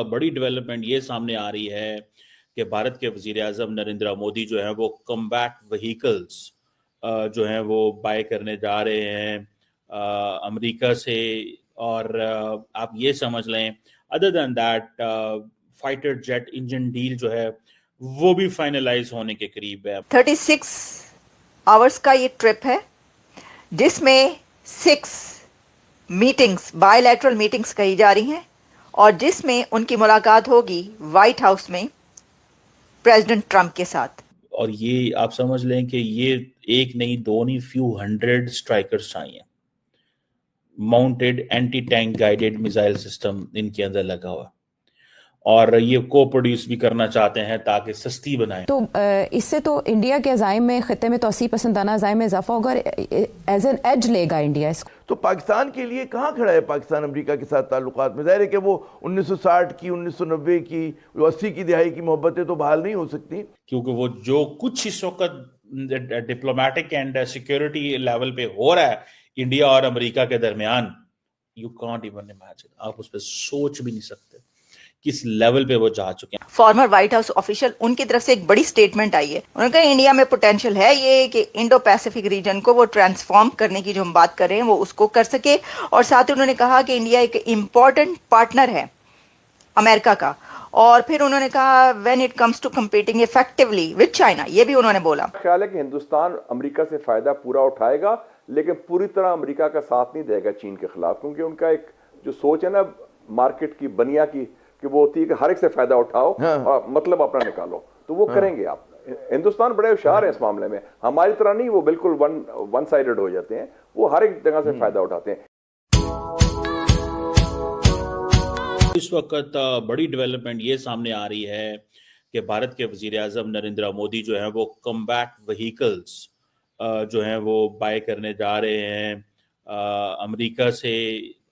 बड़ी डेवलपमेंट ये सामने आ रही है कि भारत के वजीर आज़म नरेंद्र मोदी जो है वो कम्बैट व्हीकल्स जो हैं वो बाय करने जा रहे हैं अमेरिका से। और आप ये समझ लें, other than that fighter jet engine deal जो है वो भी फाइनलाइज होने के करीब है। 36 आवर्स का ये ट्रिप है जिसमें 6 मीटिंग्स, बायलैटरल मीटिंग्स कही जा रही हैं और जिसमें उनकी मुलाकात होगी व्हाइट हाउस में प्रेसिडेंट ट्रंप के साथ। और ये आप समझ लें कि ये एक नहीं, दो नहीं, फ्यू हंड्रेड स्ट्राइकर्स चाहिए। Mounted anti tank guided missile system इनके अंदर लगा हुआ, और ये को प्रोड्यूस भी करना चाहते हैं ताकि सस्ती बनाएं। तो इससे तो इंडिया के अज़ाइम में ख़त्े में तोसी पसंदाना अज़ाइम में इजाफा होगा, एज एन एज लेगा इंडिया इसको। तो पाकिस्तान के लिए कहाँ खड़ा है पाकिस्तान अमेरिका के साथ ताल्लुकात में? जाहिर है कि वो 1960 की, 1990 की, 80 की दिहाई की मोहब्बतें तो बहाल नहीं हो सकती, क्योंकि वो जो कुछ इस वक्त डिप्लोमेटिक एंड सिक्योरिटी लेवल पे हो रहा है इंडिया और अमेरिका के दरमियान, यू कांट इवन इमेजिन, आप उस पर सोच भी नहीं सकते किस लेवल पे वो जा चुके हैं। फॉर्मर व्हाइट हाउस ऑफिशियल, उनकी तरफ से एक बड़ी स्टेटमेंट आई है। उन्होंने कहा इंडिया में पोटेंशियल है ये कि इंडो पैसिफिक रीजन को वो ट्रांसफॉर्म करने की जो हम बात कर रहे हैं वो उसको कर सके। और साथ ही उन्होंने कहा कि इंडिया एक इम्पॉर्टेंट पार्टनर है अमेरिका का। और फिर उन्होंने कहा when it comes to competing effectively with China, ये भी उन्होंने बोला। ख्याल है कि हिंदुस्तान अमेरिका से फायदा पूरा उठाएगा, लेकिन पूरी तरह अमेरिका का साथ नहीं देगा चीन के खिलाफ, क्योंकि उनका एक जो सोच है ना मार्केट की, बनिया की, कि वो होती है कि हर एक से फायदा उठाओ और मतलब अपना निकालो, तो वो करेंगे। आप हिंदुस्तान बड़े होशियार है इस मामले में, हमारी तरह नहीं वो बिल्कुल वन साइडेड हो जाते हैं, वो हर एक जगह से फायदा उठाते हैं। इस वक्त बड़ी डेवलपमेंट ये सामने आ रही है कि भारत के वजीर आज़म नरेंद्र मोदी जो है वो कम्बैट व्हीकल्स जो हैं वो बाय करने जा रहे हैं अमेरिका से।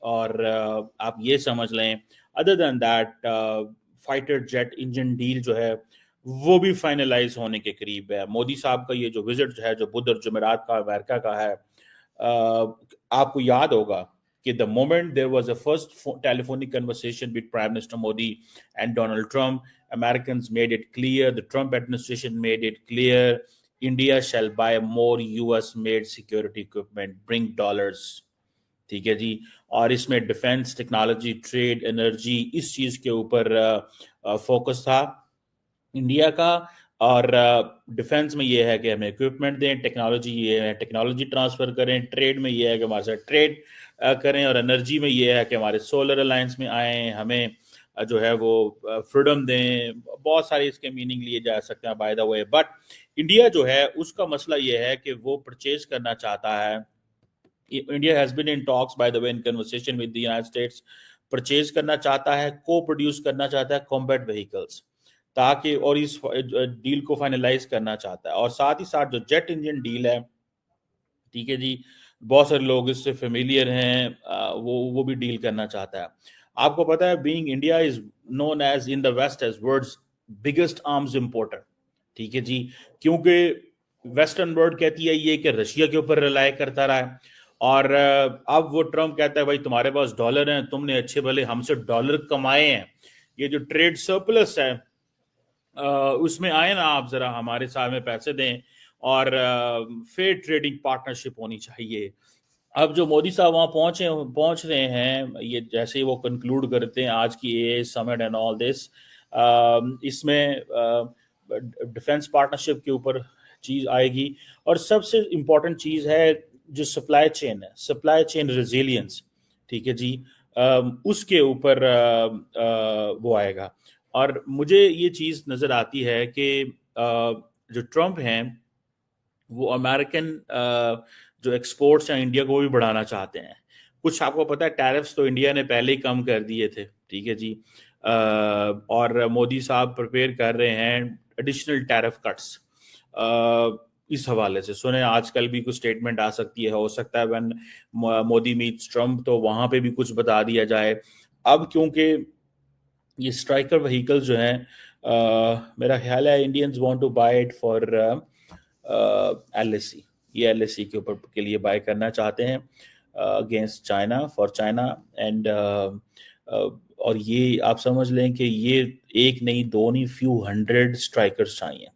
और आप ये समझ लें, other than that fighter jet engine deal जो है वो भी फाइनलाइज होने के करीब है। मोदी साहब का ये जो विजिट है, जो बुध और जुमेरात का अमेरिका का है, आपको याद होगा कि the moment there was a first telephonic conversation with Prime Minister Modi and Donald Trump, Americans made it clear, the Trump administration made it clear, India shall buy more US made security equipment, bring dollars। ठीक है जी। और इसमें defence, technology, trade, energy, इस चीज के ऊपर focus था India का। और डिफेंस में ये है कि हमें इक्विपमेंट दें, टेक्नोलॉजी ये है टेक्नोलॉजी ट्रांसफर करें, ट्रेड में ये है कि हमारे साथ ट्रेड करें, और एनर्जी में ये है कि हमारे सोलर अलायंस में आए, हमें जो है वो फ्रीडम दें। बहुत सारे इसके मीनिंग लिए जा सकते हैं bye the way. But India जो है उसका मसला ये है कि वो परचेज करना चाहता है। India has been in talks by the way, in conversation with the United States, purchase करना चाहता है, को प्रोड्यूस करना चाहता है कॉम्बैट व्हीकल्स, ताकि और इस डील को फाइनलाइज करना चाहता है। और साथ ही साथ जो जेट इंजन डील है, ठीक है जी, बहुत सारे लोग इससे फेमिलियर हैं, वो भी डील करना चाहता है। आपको पता है being India is known as in the West as world's biggest arms importer, ठीक है जी, क्योंकि वेस्टर्न वर्ल्ड कहती है ये कि रशिया के ऊपर रिलाय करता रहा है। और अब वो ट्रम्प कहता है भाई तुम्हारे पास डॉलर हैं, तुमने अच्छे भले हमसे डॉलर कमाए हैं, ये जो ट्रेड सरप्लस है उसमें आए ना आप, जरा हमारे साथ में पैसे दें, और फेयर ट्रेडिंग पार्टनरशिप होनी चाहिए। अब जो मोदी साहब वहाँ पहुंच रहे हैं, ये जैसे ही वो कंक्लूड करते हैं आज की ए समिट एंड ऑल दिस, इसमें डिफेंस पार्टनरशिप के ऊपर चीज आएगी। और सबसे इम्पोर्टेंट चीज है जो सप्लाई चेन है, सप्लाई चेन रेजिलियंस, ठीक है जी, उसके ऊपर वो आएगा। और मुझे ये चीज नजर आती है कि जो ट्रम्प हैं वो अमेरिकन जो एक्सपोर्ट्स हैं इंडिया को भी बढ़ाना चाहते हैं। कुछ आपको पता है टैरिफ्स तो इंडिया ने पहले ही कम कर दिए थे, ठीक है जी, और मोदी साहब प्रिपेयर कर रहे हैं एडिशनल टैरिफ कट्स। इस हवाले से सुने आजकल भी कुछ स्टेटमेंट आ सकती है, हो सकता है व्हेन मोदी मीट्स ट्रम्प तो वहां पे भी कुछ बता दिया जाए। अब क्योंकि ये स्ट्राइकर व्हीकल जो हैं, मेरा ख्याल है Indians want to buy it for LAC, ये एलएसी के ऊपर के लिए बाय करना चाहते हैं against China, for China and और ये आप समझ लें कि ये एक नहीं, दो नहीं, few hundred strikers चाहिए।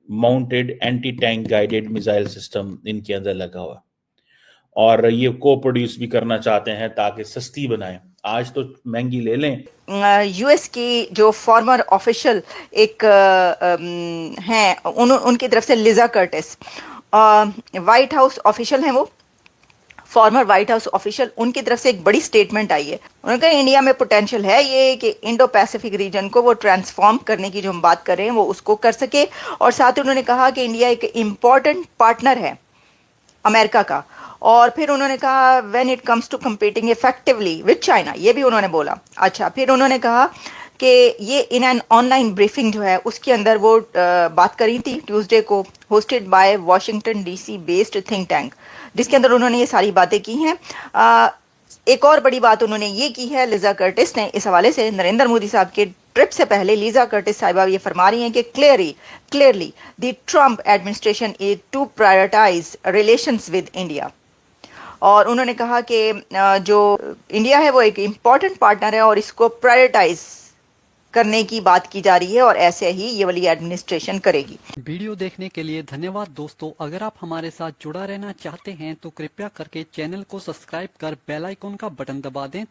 Mounted anti tank guided missile system इनके अंदर लगा हुआ, और ये को प्रोड्यूस भी करना चाहते हैं ताकि सस्ती बनाएं। आज तो महंगी ले लें। यूएस की जो फॉर्मर ऑफिशियल एक हैं उनकी तरफ से Lija Curtis, white house official हैं, वो फॉर्मर वाइट हाउस ऑफिशियल, उनकी तरफ से एक बड़ी स्टेटमेंट आई है। उन्होंने कहा इंडिया में पोटेंशियल है ये कि इंडो पैसिफिक रीजन को वो ट्रांसफॉर्म करने की जो हम बात कर रहे हैं वो उसको कर सके, और साथ ही उन्होंने कहा कि इंडिया एक इम्पॉर्टेंट पार्टनर है अमेरिका का। और फिर उन्होंने कहा when it comes to competing effectively with China, ये भी उन्होंने बोला। अच्छा, फिर उन्होंने कहा कि ये इन एन ऑनलाइन ब्रीफिंग जो है उसके अंदर वो बात करी थी ट्यूसडे को, hosted by Washington DC based think tank, जिसके अंदर उन्होंने ये सारी बातें की हैं। एक और बड़ी बात उन्होंने ये की है लिजा कर्टिस ने इस हवाले से, नरेंद्र मोदी साहब के ट्रिप से पहले लिजा कर्टिस साहिबा ये फरमा रही हैं कि clearly the Trump administration is to prioritise relations with India. और उन्होंने कहा कि जो इंडिया है वो एक इम्पॉर्टेंट पार्टनर है और इसको प्रायोरिटाइज करने की बात की जा रही है, और ऐसे ही ये वाली एडमिनिस्ट्रेशन करेगी। वीडियो देखने के लिए धन्यवाद दोस्तों। अगर आप हमारे साथ जुड़ा रहना चाहते हैं तो कृपया करके चैनल को सब्सक्राइब कर बेल आइकन का बटन दबा दें।